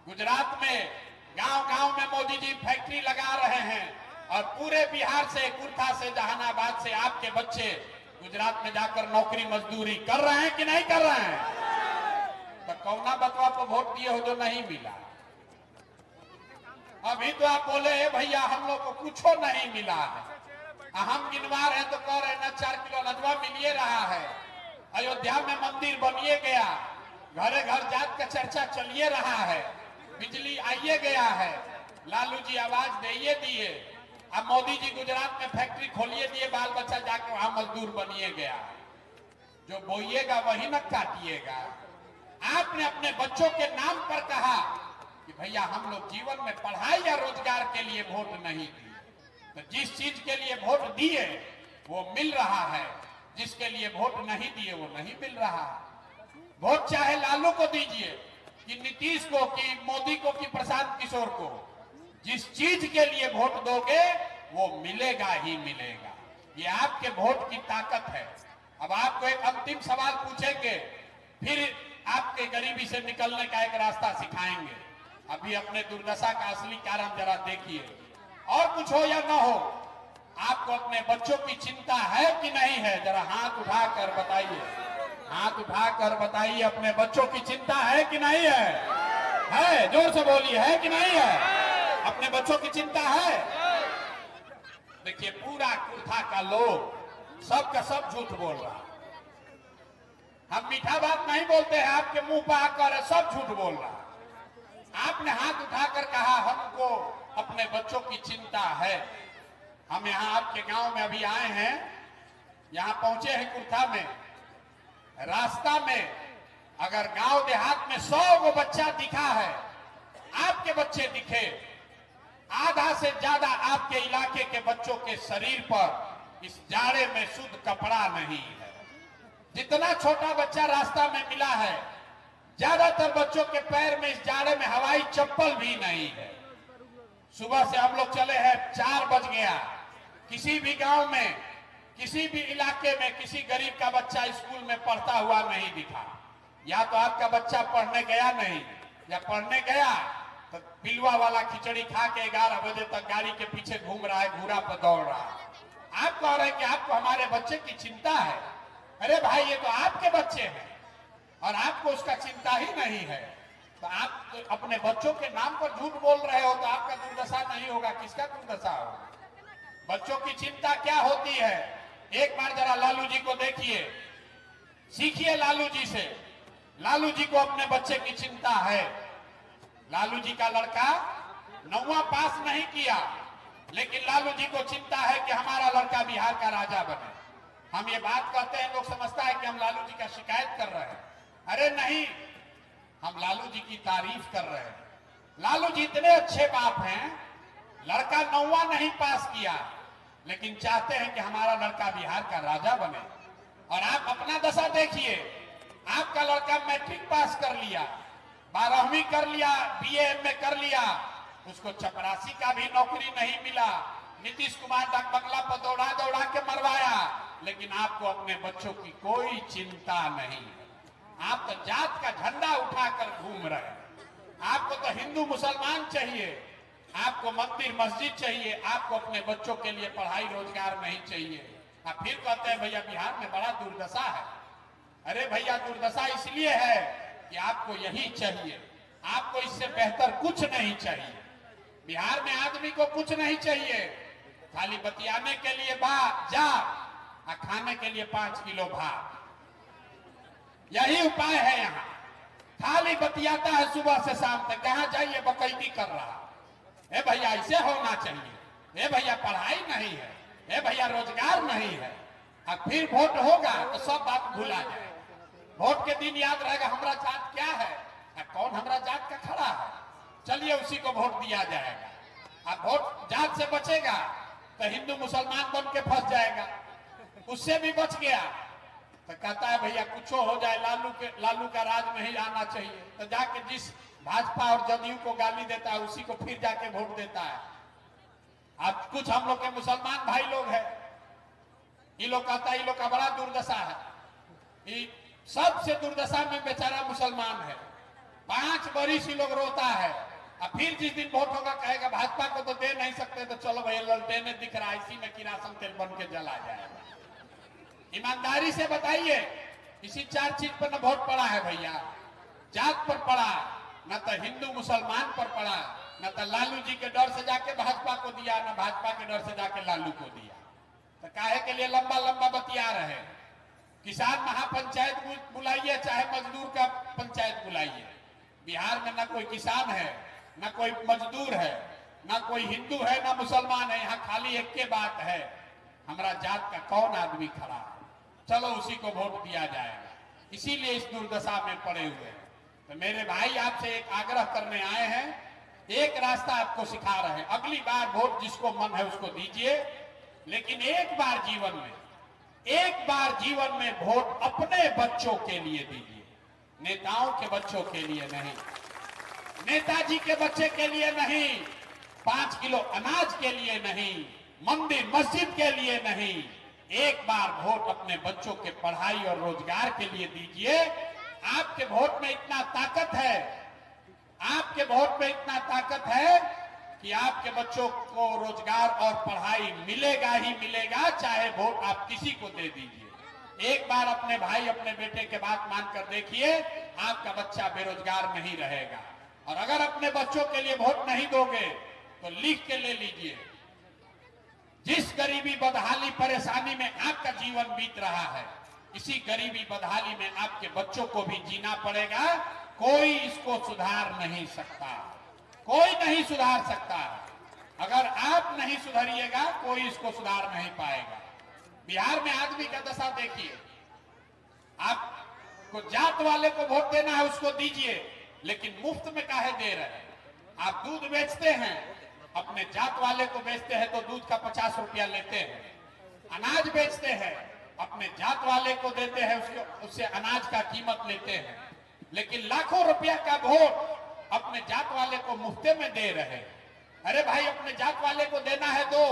G: गुजरात में गांव-गांव में मोदी जी फैक्ट्री लगा रहे हैं, और पूरे बिहार से, कुर्था से, जहानाबाद से आपके बच्चे गुजरात में जाकर नौकरी मजदूरी कर रहे हैं कि नहीं कर रहे हैं? तो कौना बतवा को वोट दिए हो जो नहीं मिला? अभी तो आप बोले भैया हम लोग को कुछ नहीं मिला है, हम गिनवा रहे तो कह रहे ना 4 किलो अनाजवा मिलिए रहा है, अयोध्या में मंदिर बनिए गया, घरे घर जात का चर्चा चलिए रहा है, बिजली आइए गया है, लालू जी आवाज दिए दिए, अब मोदी जी गुजरात में फैक्ट्री खोलिए दिए, बाल बच्चा जाके वहां मजदूर बनिए गया। जो बोइएगा वही न काटिएगा। आपने अपने बच्चों के नाम पर कहा कि भैया हम लोग जीवन में पढ़ाई या रोजगार के लिए वोट नहीं दिए, तो जिस चीज के लिए वोट दिए वो मिल रहा है, जिसके लिए वोट नहीं दिए वो नहीं मिल रहा है। वोट चाहे लालू को दीजिए कि नीतीश को, कि मोदी को, कि प्रशांत किशोर को, जिस चीज के लिए वोट दोगे वो मिलेगा ही मिलेगा। ये आपके वोट की ताकत है। अब आपको एक अंतिम सवाल पूछेंगे, फिर आपके गरीबी से निकलने का एक रास्ता सिखाएंगे। अभी अपने दुर्दशा का असली कारण जरा देखिए। और कुछ हो या ना हो, आपको अपने बच्चों की चिंता है कि नहीं है? जरा हाथ उठाकर बताइए, हाथ उठाकर बताइए, अपने बच्चों की चिंता है कि नहीं है? है, जोर से बोलिए, है कि नहीं है? अपने बच्चों की चिंता है? देखिए पूरा कुर्था का लोग सब का सब झूठ बोल रहा। हम मीठा बात नहीं बोलते हैं, आपके मुंह पर आकर सब झूठ बोल रहा। आपने हाथ उठाकर कहा हमको अपने बच्चों की चिंता है। हम यहाँ आपके गांव में अभी आए हैं, यहाँ पहुंचे हैं कुर्था में, रास्ता में अगर गांव देहात में 100 गो बच्चा दिखा है, आपके बच्चे दिखे, आधा से ज्यादा आपके इलाके के बच्चों के शरीर पर इस जाड़े में शुद्ध कपड़ा नहीं है। जितना छोटा बच्चा रास्ता में मिला है, ज्यादातर बच्चों के पैर में इस जाड़े में हवाई चप्पल भी नहीं है। सुबह से हम लोग चले हैं, 4 बज गया, किसी भी गांव में, किसी भी इलाके में किसी गरीब का बच्चा स्कूल में पढ़ता हुआ नहीं दिखा। या तो आपका बच्चा पढ़ने गया नहीं, या पढ़ने गया तो पिलुआ वाला खिचड़ी खा के 11 बजे तक गाड़ी के पीछे घूम रहा है, घूरा पर दौड़ रहा है। आप कह रहे हैं कि आपको हमारे बच्चे की चिंता है। अरे भाई ये तो आपके बच्चे हैं और आपको उसका चिंता ही नहीं है। तो आप तो अपने बच्चों के नाम पर झूठ बोल रहे हो, तो आपका दुर्दशा नहीं होगा, किसका दुर्दशा होगा? बच्चों की चिंता क्या होती है? एक बार जरा लालू जी को देखिए, सीखिए लालू जी से। लालू जी को अपने बच्चे की चिंता है। लालू जी का लड़का 9वां पास नहीं किया, लेकिन लालू जी को चिंता है कि हमारा लड़का बिहार का राजा बने। हम ये बात कहते हैं, लोग समझता है कि हम लालू जी का शिकायत कर रहे हैं। अरे नहीं, हम लालू जी की तारीफ कर रहे हैं। लालू जी इतने अच्छे बाप हैं, लड़का 9वां नहीं पास किया, लेकिन चाहते हैं कि हमारा लड़का बिहार का राजा बने। और आप अपना दशा देखिए, आपका लड़का मैट्रिक पास कर लिया, 12वीं कर लिया, बीए एमए कर लिया, उसको चपरासी का भी नौकरी नहीं मिला, नीतीश कुमार डाक बंगला पर दौड़ा दौड़ा के मरवाया, लेकिन आपको अपने बच्चों की कोई चिंता नहीं। आप तो जात का झंडा उठाकर घूम रहे हैं। आपको तो हिंदू मुसलमान चाहिए, आपको मंदिर मस्जिद चाहिए, आपको अपने बच्चों के लिए पढ़ाई रोजगार नहीं चाहिए। आप फिर कहते हैं भैया बिहार में बड़ा दुर्दशा है। अरे भैया दुर्दशा इसलिए है कि आपको यही चाहिए, आपको इससे बेहतर कुछ नहीं चाहिए। बिहार में आदमी को कुछ नहीं चाहिए, खाली बतियाने के लिए जा और खाने के लिए 5 किलो भात, यही उपाय है। यहाँ खाली बतियाता है सुबह से शाम तक, जहां जाइए बकैती कर रहा। ए भैया ऐसे होना चाहिए, ए भैया पढ़ाई नहीं है, ए भैया रोजगार नहीं है। अब फिर वोट होगा तो सब बात भूला जाए। वोट के दिन याद रहेगा हमारा जात क्या है, कौन हमारा जात का खड़ा है, चलिए उसी को वोट दिया जाएगा। अब वोट जात से बचेगा तो हिंदू मुसलमान बन के फंस जाएगा, उससे भी बच गया तो कहता है भैया कुछ हो जाए, लालू का राज नहीं आना चाहिए। तो जाके जिस भाजपा और जदयू को गाली देता है उसी को फिर जाके वोट देता है। अब कुछ हम लोग के मुसलमान भाई लोग हैं, ये लोग कहता है ये लोग का बड़ा दुर्दशा है, ये सबसे दुर्दशा में बेचारा मुसलमान है। 5 बरिस ये लोग रोता है, अब फिर जिस दिन वोट होगा कहेगा भाजपा को तो दे नहीं सकते, तो चलो भैया ललटेने दिख रहा है, इसी में किरासन तेल बन के जला जाएगा। ईमानदारी से बताइए, इसी 4 चीज पर न वोट पड़ा है भैया, जात पर पड़ा, न तो हिंदू मुसलमान पर पड़ा, न तो लालू जी के डर से जाके भाजपा को दिया, न भाजपा के डर से जाके लालू को दिया। तो काहे के लिए लंबा लंबा बतिया रहे। किसान महापंचायत बुलाइए, चाहे मजदूर का पंचायत बुलाइए, बिहार में न कोई किसान है, न कोई मजदूर है, न कोई हिंदू है, न मुसलमान है। यहाँ खाली एक के बात है, हमारा जात का कौन आदमी खड़ा है, चलो उसी को वोट दिया जाएगा। इसीलिए इस दुर्दशा में पड़े हुए हैं। तो मेरे भाई आपसे एक आग्रह करने आए हैं, एक रास्ता आपको सिखा रहे हैं। अगली बार वोट जिसको मन है उसको दीजिए, लेकिन एक बार जीवन में वोट अपने बच्चों के लिए दीजिए, नेताओं के बच्चों के लिए नहीं, नेताजी के बच्चे के लिए नहीं, 5 किलो अनाज के लिए नहीं, मंदिर मस्जिद के लिए नहीं। एक बार वोट अपने बच्चों के पढ़ाई और रोजगार के लिए दीजिए। आपके वोट में इतना ताकत है, आपके वोट में इतना ताकत है कि आपके बच्चों को रोजगार और पढ़ाई मिलेगा ही मिलेगा, चाहे वोट आप किसी को दे दीजिए। एक बार अपने भाई अपने बेटे के बात मानकर देखिए, आपका बच्चा बेरोजगार नहीं रहेगा। और अगर अपने बच्चों के लिए वोट नहीं दोगे तो लिख के ले लीजिए, जिस गरीबी बदहाली परेशानी में आपका जीवन बीत रहा है, इसी गरीबी बदहाली में आपके बच्चों को भी जीना पड़ेगा। कोई इसको सुधार नहीं सकता, कोई नहीं सुधार सकता। अगर आप नहीं सुधरिएगा कोई इसको सुधार नहीं पाएगा। बिहार में आदमी का दशा देखिए, आपको जात वाले को वोट देना है उसको दीजिए, लेकिन मुफ्त में काहे दे रहे हैं। आप दूध बेचते हैं, अपने जात वाले को बेचते हैं तो दूध का 50 रुपया लेते हैं। अनाज बेचते हैं, अपने जात वाले को देते हैं, उससे अनाज का कीमत लेते हैं। लेकिन लाखों रुपया का वोट अपने जात वाले को मुफ्ते में दे रहे हैं। अरे भाई अपने जात वाले को देना है दो,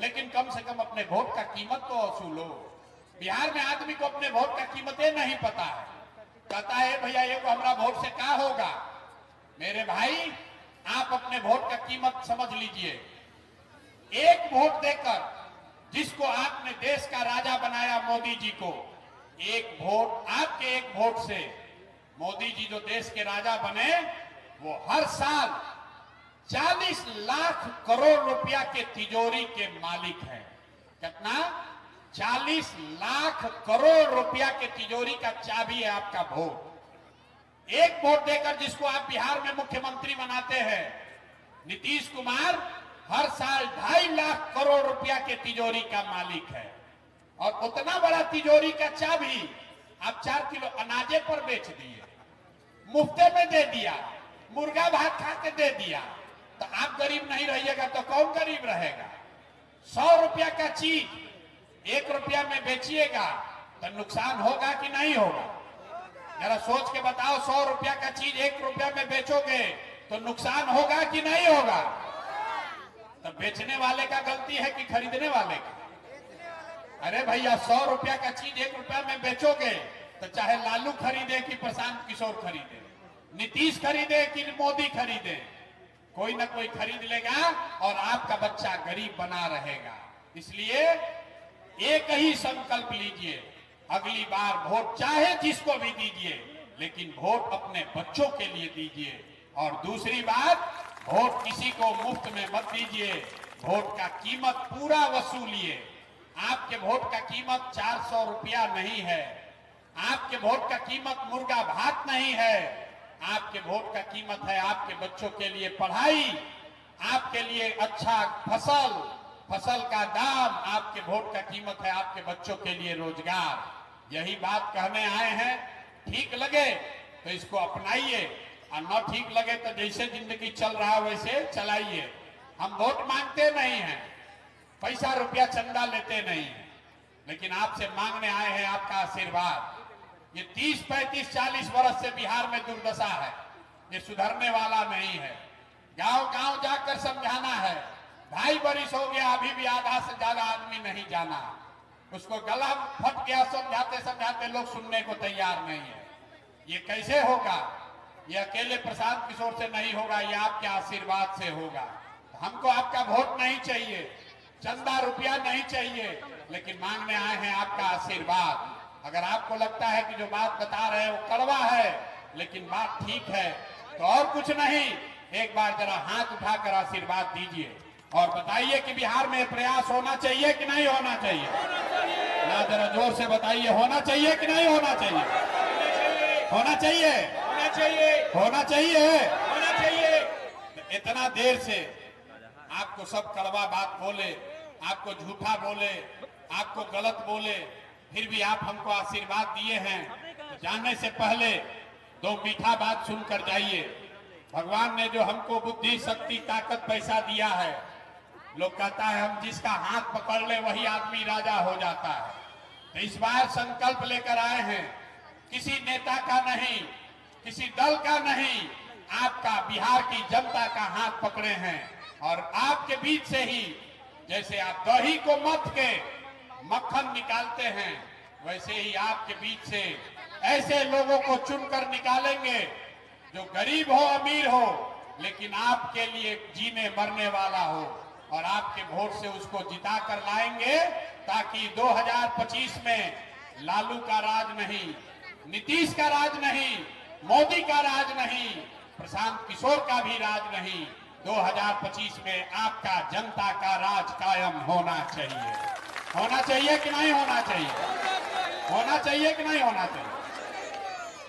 G: लेकिन कम से कम अपने वोट का कीमत तो वसूलो। बिहार में आदमी को अपने वोट का कीमतें नहीं पता है, कहता है भैया ये को हमारा वोट से क्या होगा। मेरे भाई आप अपने वोट का कीमत समझ लीजिए। एक वोट देकर जिसको आपने देश का राजा बनाया मोदी जी को, एक वोट, आपके एक वोट से मोदी जी जो देश के राजा बने, वो हर साल 40 लाख करोड़ रुपया के तिजोरी के मालिक हैं। कितना? 40 लाख करोड़ रुपया के तिजोरी का चाबी है आपका वोट। एक वोट देकर जिसको आप बिहार में मुख्यमंत्री बनाते हैं, नीतीश कुमार हर साल 2.5 लाख करोड़ रुपया के तिजोरी का मालिक है। और उतना बड़ा तिजोरी का चाबी आप 4 किलो अनाजे पर बेच दिए, मुफ्ते में दे दिया, मुर्गा भात खा के दे दिया। तो आप गरीब नहीं रहिएगा तो कौन गरीब रहेगा? 100 रुपया का चीज 1 रुपया में बेचिएगा तो नुकसान होगा कि नहीं होगा? जरा सोच के बताओ, 100 रुपया का चीज 1 रुपया में बेचोगे तो नुकसान होगा कि नहीं होगा? तो बेचने वाले का गलती है कि खरीदने वाले का? अरे भैया, 100 रुपया का चीज 1 रुपया में बेचोगे तो चाहे लालू खरीदे कि प्रशांत किशोर खरीदे, नीतीश खरीदे कि मोदी खरीदे, कोई ना कोई खरीद लेगा और आपका बच्चा गरीब बना रहेगा। इसलिए एक ही संकल्प लीजिए, अगली बार वोट चाहे जिसको भी दीजिए, लेकिन वोट अपने बच्चों के लिए दीजिए। और दूसरी बात, वोट किसी को मुफ्त में मत दीजिए, वोट का कीमत पूरा वसूलिए। आपके वोट का कीमत 400 रुपया नहीं है, आपके वोट का कीमत मुर्गा भात नहीं है, आपके वोट का कीमत है आपके बच्चों के लिए पढ़ाई, आपके लिए अच्छा फसल का दाम, आपके वोट का कीमत है आपके बच्चों के लिए रोजगार। यही बात कहने आए हैं। ठीक लगे तो इसको अपनाइए और न ठीक लगे तो जैसे जिंदगी चल रहा है वैसे चलाइए। हम वोट मांगते नहीं हैं, पैसा रुपया चंदा लेते नहीं हैं, लेकिन आपसे मांगने आए हैं आपका आशीर्वाद। ये 30, 35, 40 वर्ष से बिहार में दुर्दशा है, ये सुधरने वाला नहीं है। गांव गांव जाकर समझाना है, 2.5 बरिस हो गया, अभी भी आधा से ज्यादा आदमी नहीं जाना, उसको गला फट गया, समझाते समझाते लोग सुनने को तैयार नहीं है। ये कैसे होगा? ये अकेले प्रशांत किशोर से नहीं होगा, ये आपके आशीर्वाद से होगा। हमको आपका वोट नहीं चाहिए, चंदा रुपया नहीं चाहिए, लेकिन मांगने आए हैं आपका आशीर्वाद। अगर आपको लगता है कि जो बात बता रहे हैं वो कड़वा है, लेकिन बात ठीक है, तो और कुछ नहीं, एक बार जरा हाथ उठाकर आशीर्वाद दीजिए और बताइए कि बिहार में प्रयास होना चाहिए कि नहीं होना चाहिए? ना, जरा जोर से बताइए, होना चाहिए कि नहीं होना चाहिए? होना चाहिए, होना चाहिए, होना चाहिए, होना चाहिए। इतना देर से आपको सब कड़वा बात बोले, आपको झूठा बोले, आपको गलत बोले, फिर भी आप हमको आशीर्वाद दिए हैं, तो जाने से पहले 2 मीठा बात सुनकर जाइए। भगवान ने जो हमको बुद्धि, शक्ति, ताकत, पैसा दिया है, लोग कहता है हम जिसका हाथ पकड़ ले वही आदमी राजा हो जाता है। तो इस बार संकल्प लेकर आए हैं, किसी नेता का नहीं, किसी दल का नहीं, आपका, बिहार की जनता का हाथ पकड़े हैं। और आपके बीच से ही, जैसे आप दही को मथ के मक्खन निकालते हैं, वैसे ही आपके बीच से ऐसे लोगों को चुनकर निकालेंगे जो गरीब हो, अमीर हो, लेकिन आपके लिए जीने मरने वाला हो, और आपके वोट से उसको जिता कर लाएंगे, ताकि 2025 में लालू का राज नहीं, नीतीश का राज नहीं, मोदी का राज नहीं, प्रशांत किशोर का भी राज नहीं, 2025 में आपका, जनता का राज कायम होना चाहिए। होना चाहिए कि नहीं होना चाहिए? होना चाहिए कि नहीं होना चाहिए?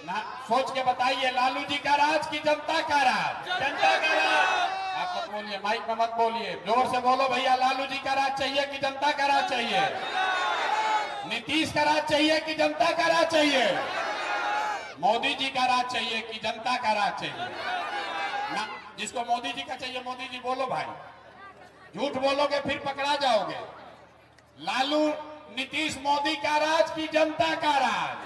G: ना, सोच के बताइए, लालू जी का राज की जनता का राज? जनता का राज। आप मत बोलिए, माइक में मत बोलिए, जोर से बोलो भैया, लालू जी का राज चाहिए कि जनता का राज चाहिए? नीतीश का राज चाहिए कि जनता का राज चाहिए? मोदी जी का राज चाहिए कि जनता का राज चाहिए? ना, जिसको मोदी जी का चाहिए, मोदी जी बोलो भाई, झूठ बोलोगे फिर पकड़ा जाओगे। लालू, नीतीश, मोदी का राज की जनता का राज?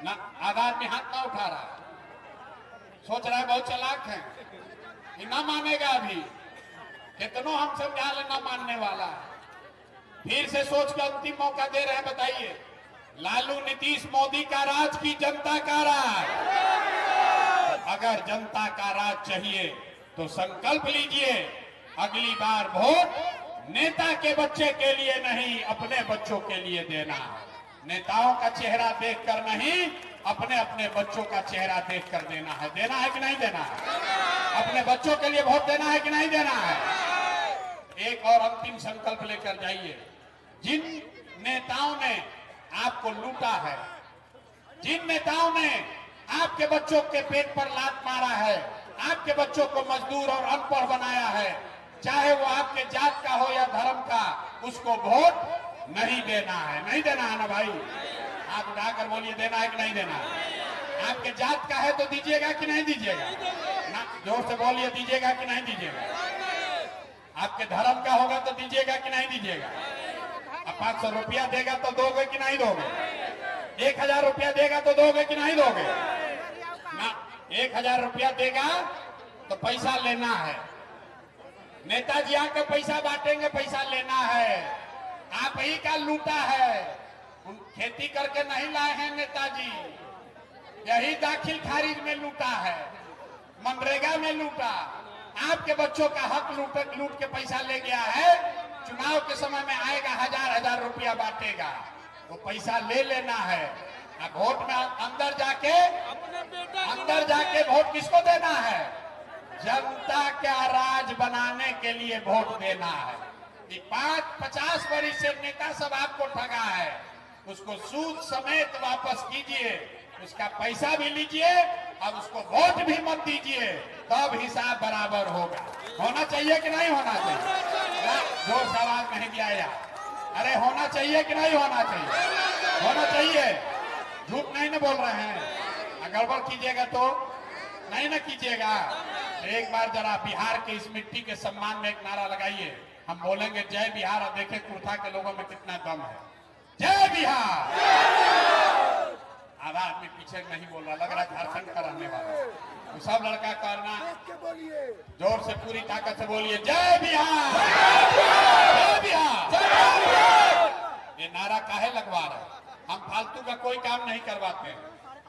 G: ना, आधा आदमी हाथ ना उठा रहा, सोच रहा है बहुत चालाक है, ये ना मानेगा। अभी कितनों हम समझा ले, ना मानने वाला। फिर से सोच के अंतिम मौका दे रहे हैं, बताइए, लालू, नीतीश, मोदी का राज की जनता का राज? अगर जनता का राज चाहिए तो संकल्प लीजिए, अगली बार वोट नेता के बच्चे के लिए नहीं, अपने बच्चों के लिए देना है। नेताओं का चेहरा देखकर नहीं, अपने अपने बच्चों का चेहरा देखकर देना है। देना है कि नहीं देना है? अपने बच्चों के लिए वोट देना है कि नहीं देना है? एक और अंतिम संकल्प लेकर जाइए। जिन नेताओं ने आपको लूटा है, जिन नेताओं ने आपके बच्चों के पेट पर लात मारा है, आपके बच्चों को मजदूर और अनपढ़ बनाया है, चाहे वो आपके जात का हो या धर्म का, उसको वोट नहीं देना है। नहीं देना है ना भाई? आप उठाकर बोलिए, देना है कि नहीं देना है? आपके जात का है तो दीजिएगा कि नहीं दीजिएगा? ना, जोर से बोलिए, दीजिएगा कि नहीं दीजिएगा? आपके धर्म का होगा तो दीजिएगा कि नहीं दीजिएगा? अब 500 रुपया देगा तो दोगे कि नहीं दोगे? 1000 रुपया देगा तो दोगे कि नहीं दोगे? ना, 1000 रुपया देगा तो पैसा लेना है। नेताजी आके पैसा बांटेंगे, पैसा लेना है। आप ही का लूटा है, उन खेती करके नहीं लाए हैं नेताजी, यही दाखिल खारिज में लूटा है, मनरेगा में लूटा। आपके बच्चों का हक लूट के पैसा ले गया है। चुनाव के समय में आएगा, 1000 रुपया बांटेगा, वो पैसा ले लेना है। अब वोट में अंदर जाके वोट किसको देना है? जनता का राज बनाने के लिए वोट देना है। 50 वर्ष से नेता सब आपको ठगा है, उसको सूद समेत वापस कीजिए, उसका पैसा भी लीजिए, अब उसको वोट भी मत दीजिए, तब हिसाब बराबर होगा। होना चाहिए कि नहीं होना चाहिए? जोर से आवाज नहीं दिया यार। अरे होना चाहिए कि नहीं होना चाहिए? होना चाहिए। झूठ नहीं ना बोल रहे हैं। गड़बड़ कीजिएगा तो नहीं ना कीजिएगा। एक बार जरा बिहार के इस मिट्टी के सम्मान में एक नारा लगाइए। हम बोलेंगे जय बिहार, और देखें कुर्था के लोगों में कितना दम है। जय बिहार। आधा आदमी पीछे नहीं बोल रहा, लग रहा है झारखंड का रहने वाला। तो सब लड़का करना, जोर से पूरी ताकत से बोलिए, जय बिहार, जय बिहार। ये नारा काहे लगवा रहे? हम फालतू का कोई काम नहीं करवाते।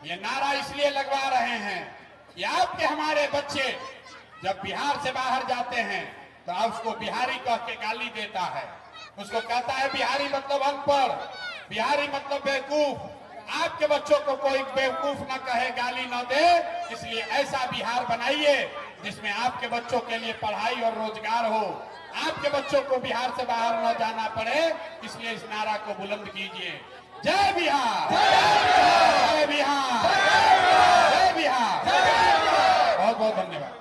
G: ये नारा इसलिए लगवा रहे हैं कि आपके हमारे बच्चे जब बिहार से बाहर जाते हैं तो आप उसको बिहारी कह के गाली देता है, उसको कहता है बिहारी मतलब अनपढ़, बिहारी मतलब बेवकूफ। आपके बच्चों को कोई बेवकूफ न कहे, गाली न दे। इसलिए ऐसा बिहार बनाइए जिसमें आपके बच्चों के लिए पढ़ाई और रोजगार हो, आपके बच्चों को बिहार से बाहर न जाना पड़े। इसलिए इस नारा को बुलंद कीजिए, जय बिहार, जय बिहार, जय बिहार। बहुत बहुत धन्यवाद।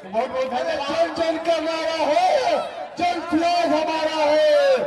G: बहुत बहुत धन्यवाद।
E: जन जन का नारा है, जन सुराज हमारा है।